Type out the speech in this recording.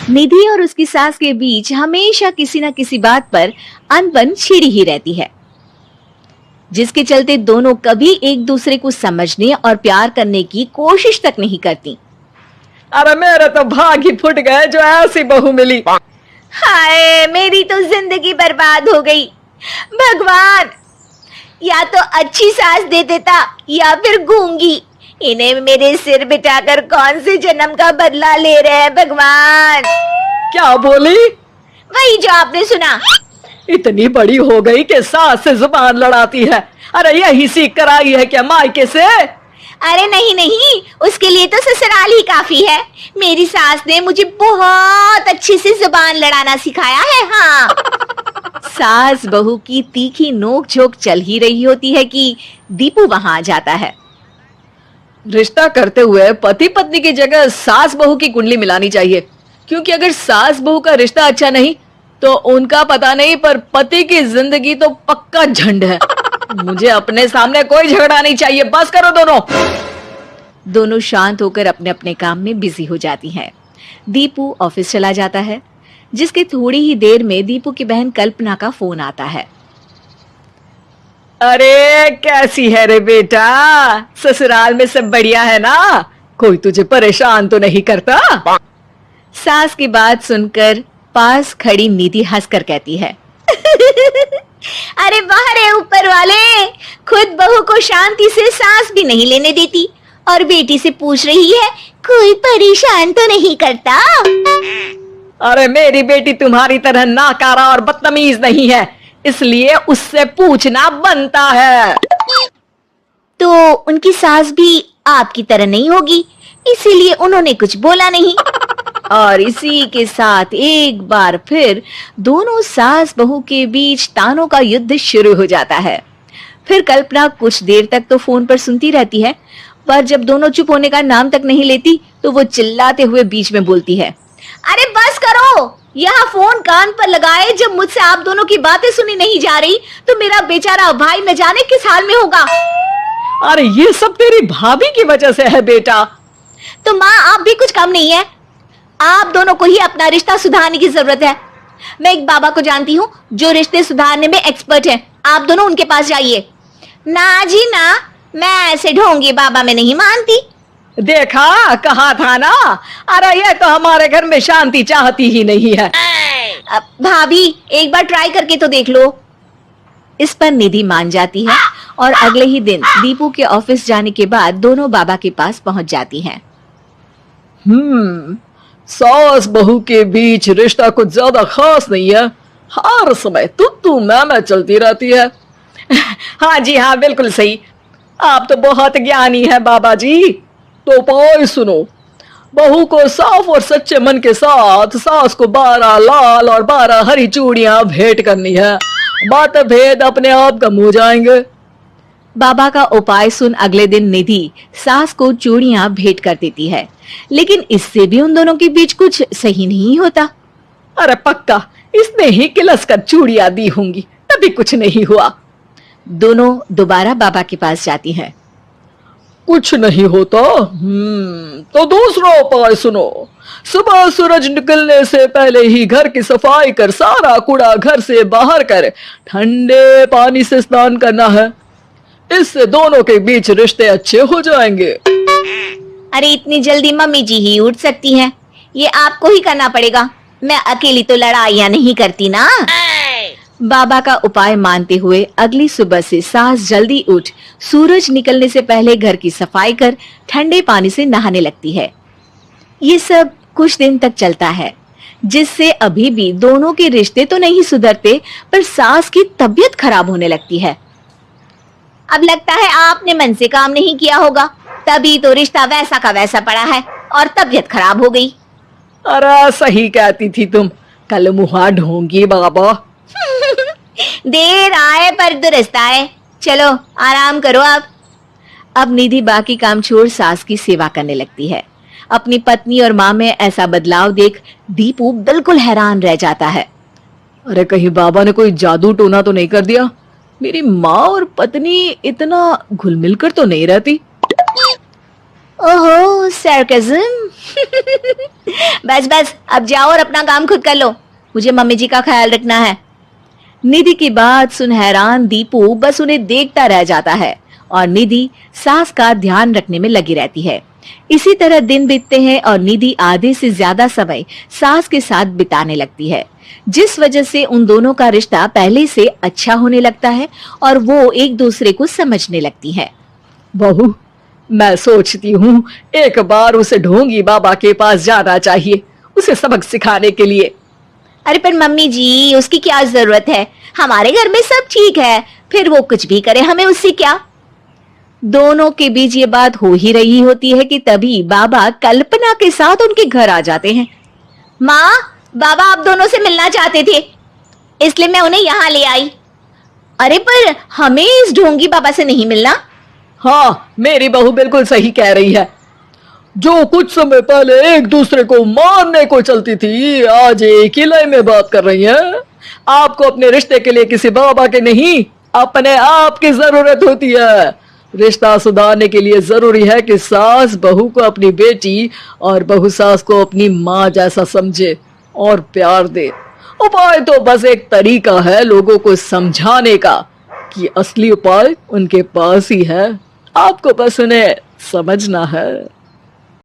निधि और उसकी सास के बीच हमेशा किसी न किसी बात पर अनबन छिड़ी ही रहती है, जिसके चलते दोनों कभी एक दूसरे को समझने और प्यार करने की कोशिश तक नहीं करती। अरे मेरे तो भाग ही फुट गए जो ऐसी बहू मिली। हाय, मेरी तो जिंदगी बर्बाद हो गई। भगवान, या तो अच्छी सास दे देता या फिर गूंगी। इन्हें मेरे सिर बिठाकर कौन से जन्म का बदला ले रहे हैं भगवान। क्या बोली? वही जो आपने सुना। इतनी बड़ी हो गई कि सास से जुबान लड़ाती है। अरे यही सीख कर आई है क्या मायके से? अरे नहीं नहीं, उसके लिए तो ससुराल ही काफी है। मेरी सास ने मुझे बहुत अच्छे से जुबान लड़ाना सिखाया है। हाँ। सास बहू की तीखी नोक झोंक चल ही रही होती है कि दीपू वहां आ जाता है। रिश्ता करते हुए पति पत्नी की जगह सास बहू की कुंडली मिलानी चाहिए, क्योंकि अगर सास बहू का रिश्ता अच्छा नहीं तो उनका पता नहीं, पर पति की जिंदगी तो पक्का झंड है। मुझे अपने सामने कोई झगड़ा नहीं चाहिए, बस करो दोनों। दोनों शांत होकर अपने अपने काम में बिजी हो जाती हैं। दीपू ऑफिस चला जाता है, जिसके थोड़ी ही देर में दीपू की बहन कल्पना का फोन आता है। अरे कैसी है रे बेटा? ससुराल में सब बढ़िया है ना? कोई तुझे परेशान तो नहीं करता? सास की बात सुनकर पास खड़ी निधि हंसकर कहती है, अरे वाह रे ऊपर वाले, खुद बहू को शांति से सांस भी नहीं लेने देती और बेटी से पूछ रही है कोई परेशान तो नहीं करता। अरे मेरी बेटी तुम्हारी तरह नाकारा और बदतमीज नहीं है, इसलिए उससे पूछना बनता है। तो उनकी सास भी आपकी तरह नहीं होगी, इसीलिए उन्होंने कुछ बोला नहीं। और इसी के साथ एक बार फिर दोनों सास बहू के बीच तानों का युद्ध शुरू हो जाता है। फिर कल्पना कुछ देर तक तो फोन पर सुनती रहती है, पर जब दोनों चुप होने का नाम तक नहीं लेती तो वो चिल्लाते हुए बीच में बोलती है, अरे बस करो, यहाँ फोन कान पर लगाए जब मुझसे आप दोनों की बातें सुनी नहीं जा रही तो मेरा बेचारा भाई न जाने किस हाल में होगा। अरे ये सब तेरी भाभी की वजह से है बेटा। तो माँ, आप भी कुछ कम नहीं है। आप दोनों को ही अपना रिश्ता सुधारने की जरूरत है। मैं एक बाबा को जानती हूँ जो रिश्ते सुधारने में एक्सपर्ट है, आप दोनों उनके पास जाइए। ना जी ना, मैं ऐसे ढोंगी बाबा में नहीं मानती। देखा, कहा था ना। अरे ये तो हमारे घर में शांति चाहती ही नहीं है। भाभी, एक बार ट्राई करके तो देख लो। इस पर निधि मान जाती है और अगले ही दिन दीपू के ऑफिस जाने के बाद दोनों बाबा के पास पहुंच जाती हैं। सास बहू के बीच रिश्ता कुछ ज्यादा खास नहीं है, हर समय तू मैं चलती रहती है। हाँ जी हाँ, बिल्कुल सही। आप तो बहुत ज्ञानी है बाबा जी। तो उपाय सुनो, बहू को साफ और सच्चे मन के साथ सास को 12 लाल और 12 हरी चूड़ियां भेंट करनी है। बात भेद अपने आप कम हो जाएंगे। बाबा का उपाय सुन अगले दिन निधि सास को चूड़ियां भेंट कर देती है, लेकिन इससे भी उन दोनों के बीच कुछ सही नहीं होता। अरे पक्का इसने ही किलस कर चूड़ियां दी होंगी, तभी कुछ नहीं हुआ। दोनों दोबारा बाबा के पास जाती हैं। कुछ नहीं होता। तो दूसरा उपाय सुनो, सुबह सूरज निकलने से पहले ही घर की सफाई कर सारा कूड़ा घर से बाहर कर ठंडे पानी से स्नान करना है। इससे दोनों के बीच रिश्ते अच्छे हो जाएंगे। अरे इतनी जल्दी मम्मी जी ही उठ सकती हैं? ये आपको ही करना पड़ेगा, मैं अकेली तो लड़ाइयां नहीं करती ना। बाबा का उपाय मानते हुए अगली सुबह से सास जल्दी उठ सूरज निकलने से पहले घर की सफाई कर ठंडे पानी से नहाने लगती है। ये सब कुछ दिन तक चलता है, जिससे अभी भी दोनों के रिश्ते तो नहीं सुधरते, पर सास की तबीयत खराब होने लगती है। अब लगता है आपने मन से काम नहीं किया होगा, तभी तो रिश्ता वैसा का वैसा पड़ा है और तबीयत खराब हो गई। अरे सही कहती थी तुम, कल मुहा ढोंगी बाबा। देर आए पर दुरुस्त आए। चलो आराम करो आप। अब निधि बाकी काम छोड़ सास की सेवा करने लगती है। अपनी पत्नी और माँ में ऐसा बदलाव देख दीपू बिल्कुल हैरान रह जाता है। अरे कहीं बाबा ने कोई जादू टोना तो नहीं कर दिया? मेरी माँ और पत्नी इतना घुल मिलकर तो नहीं रहती। ओहो, सरकाज़म। बस बस, अब जाओ और अपना काम खुद कर लो, मुझे मम्मी जी का ख्याल रखना है। निधि की बात सुन हैरान दीपू बस उन्हें देखता रह जाता है और निधि सास का ध्यान रखने में लगी रहती है। इसी तरह दिन बीतते हैं और निधि आधे से ज्यादा समय सास के साथ बिताने लगती है, जिस वजह से उन दोनों का रिश्ता पहले से अच्छा होने लगता है और वो एक दूसरे को समझने लगती है। बहू, मैं सोचती हूँ एक बार उसे ढोंगी बाबा के पास जाना चाहिए, उसे सबक सिखाने के लिए। अरे पर मम्मी जी, उसकी क्या जरूरत है, हमारे घर में सब ठीक है, फिर वो कुछ भी करे, हमें उससे क्या। दोनों के बीच ये बात हो ही रही होती है कि तभी बाबा कल्पना के साथ उनके घर आ जाते हैं। माँ, बाबा आप दोनों से मिलना चाहते थे, इसलिए मैं उन्हें यहाँ ले आई। अरे पर हमें इस ढोंगी बाबा से नहीं मिलना। हाँ, मेरी बहू बिल्कुल सही कह रही है। जो कुछ समय पहले एक दूसरे को मारने को चलती थी, आज एक ही लय में बात कर रही है। आपको अपने रिश्ते के लिए किसी बाबा के नहीं, अपने आप की जरूरत होती है। रिश्ता सुधारने के लिए जरूरी है कि सास बहू को अपनी बेटी और बहू सास को अपनी माँ जैसा समझे और प्यार दे। उपाय तो बस एक तरीका है लोगों को समझाने का, कि असली उपाय उनके पास ही है, आपको बस उन्हें समझना है।